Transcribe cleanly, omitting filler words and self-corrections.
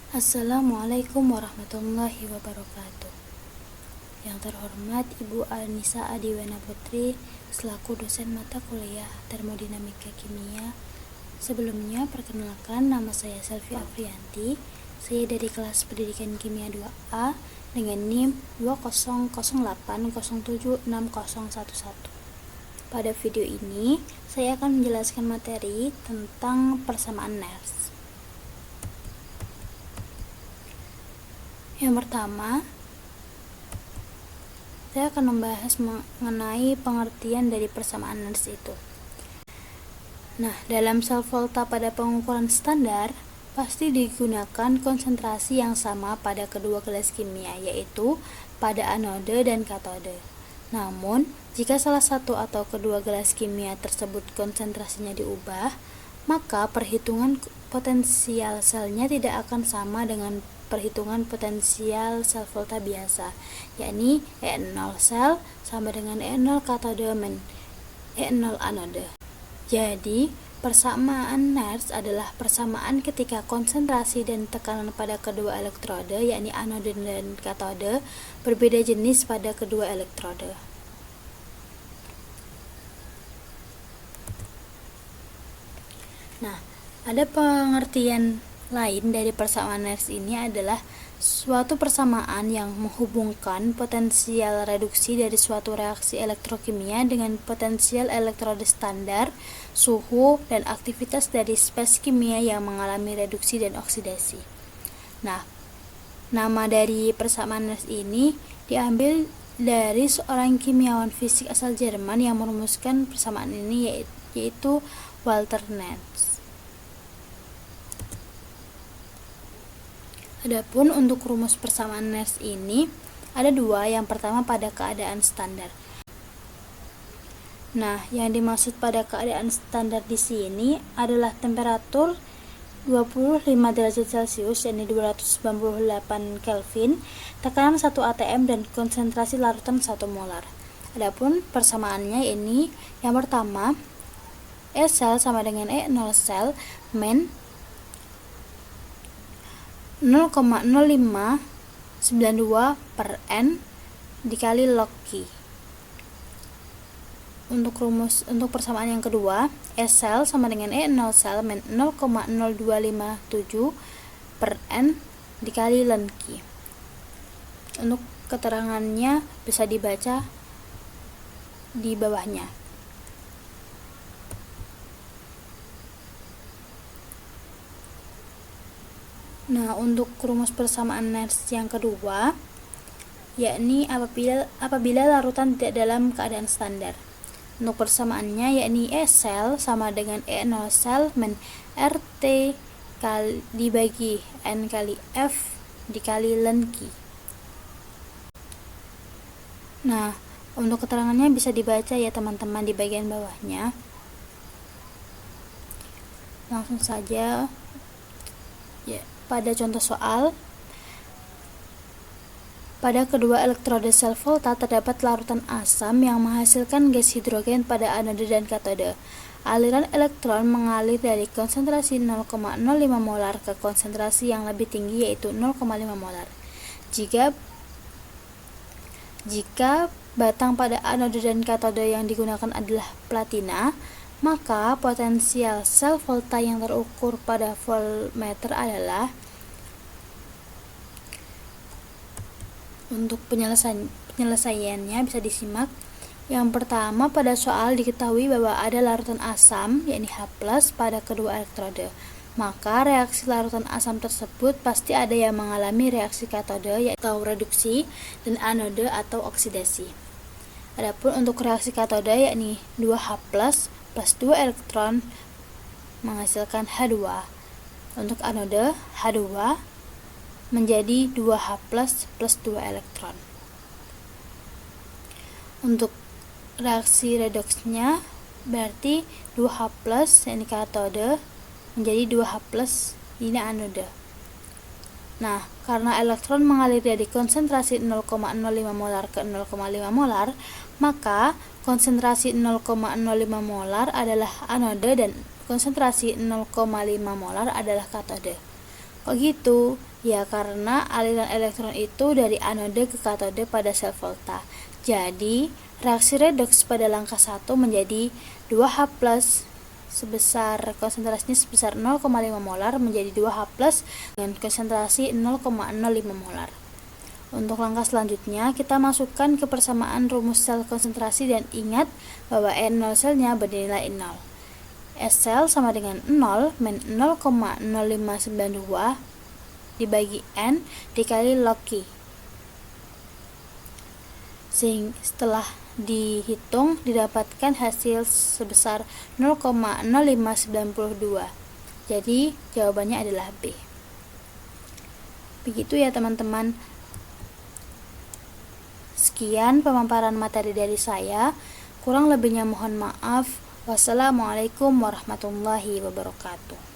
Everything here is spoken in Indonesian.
Assalamualaikum warahmatullahi wabarakatuh. Yang terhormat Ibu Anissa Adiwana Putri selaku dosen mata kuliah Termodinamika Kimia. Sebelumnya perkenalkan, nama saya Selvi Afrianti. Saya dari kelas Pendidikan Kimia 2A dengan NIM 200807601. Pada video ini saya akan menjelaskan materi tentang persamaan Nernst. Yang pertama, saya akan membahas mengenai pengertian dari persamaan Nernst itu. Nah, dalam sel volta pada pengukuran standar, pasti digunakan konsentrasi yang sama pada kedua gelas kimia, yaitu pada anode dan katode. Namun, jika salah satu atau kedua gelas kimia tersebut konsentrasinya diubah, maka perhitungan potensial selnya tidak akan sama dengan perhitungan potensial sel volta biasa, yakni E0 sel sama dengan E0 katode min E0 anode. Jadi, persamaan Nernst adalah persamaan ketika konsentrasi dan tekanan pada kedua elektrode, yakni anode dan katode, berbeda jenis pada kedua elektrode. Nah, ada pengertian lain dari persamaan Nernst ini adalah suatu persamaan yang menghubungkan potensial reduksi dari suatu reaksi elektrokimia dengan potensial elektrode standar, suhu, dan aktivitas dari spesies kimia yang mengalami reduksi dan oksidasi. Nah, nama dari persamaan Nernst ini diambil dari seorang kimiawan fisik asal Jerman yang merumuskan persamaan ini, yaitu Walther Nernst. Adapun untuk rumus persamaan Nernst ini ada dua. Yang pertama pada keadaan standar. Nah, yang dimaksud pada keadaan standar di sini adalah temperatur 25 derajat Celcius, yakni 298 Kelvin, tekanan 1 atm dan konsentrasi larutan 1 molar. Adapun persamaannya ini yang pertama, E sel sama dengan E0 sel min 0,0592 per N dikali log Q. Untuk persamaan yang kedua, E sel sama dengan E0 sel min 0,0257 per N dikali ln Q. Untuk keterangannya bisa dibaca di bawahnya. Nah, untuk rumus persamaan Nernst yang kedua, yakni apabila larutan tidak dalam keadaan standar. Untuk persamaannya yakni E sel sama dengan E0 sel min RT dibagi N kali F dikali ln Q. Nah, untuk keterangannya bisa dibaca ya teman-teman di bagian bawahnya. Langsung saja ya. Pada contoh soal, pada kedua elektrode sel volta terdapat larutan asam yang menghasilkan gas hidrogen pada anode dan katode. Aliran elektron mengalir dari konsentrasi 0,05 molar ke konsentrasi yang lebih tinggi, yaitu 0,5 molar. Jika batang pada anode dan katode yang digunakan adalah platina, maka potensial sel volta yang terukur pada voltmeter adalah, untuk penyelesaiannya bisa disimak. Yang pertama, pada soal diketahui bahwa ada larutan asam, yakni H+, pada kedua elektrode. Maka reaksi larutan asam tersebut pasti ada yang mengalami reaksi katode, yaitu reduksi, dan anode atau oksidasi. Adapun untuk reaksi katode yakni 2H+ plus 2 elektron menghasilkan H2. Untuk anode, H2 menjadi 2H+ plus 2 elektron. Untuk reaksi redoksnya berarti 2H+ yakni katode menjadi 2H+ ini anode. Nah, karena elektron mengalir dari konsentrasi 0,05 molar ke 0,5 molar, maka konsentrasi 0,05 molar adalah anode dan konsentrasi 0,5 molar adalah katode. Kok gitu? Ya karena aliran elektron itu dari anode ke katode pada sel volta. Jadi, reaksi redoks pada langkah 1 menjadi 2H+ sebesar konsentrasinya sebesar 0,5 molar menjadi 2H+ dengan konsentrasi 0,05 molar. Untuk langkah selanjutnya, kita masukkan ke persamaan rumus sel konsentrasi dan ingat bahwa N0 selnya bernilai 0. S sel sama dengan 0 min 0,0592 dibagi N dikali log Q. Sehingga setelah dihitung didapatkan hasil sebesar 0,0592. Jadi jawabannya adalah B. Begitu ya teman-teman. Sekian pemaparan materi dari saya. Kurang lebihnya mohon maaf. Wassalamualaikum warahmatullahi wabarakatuh.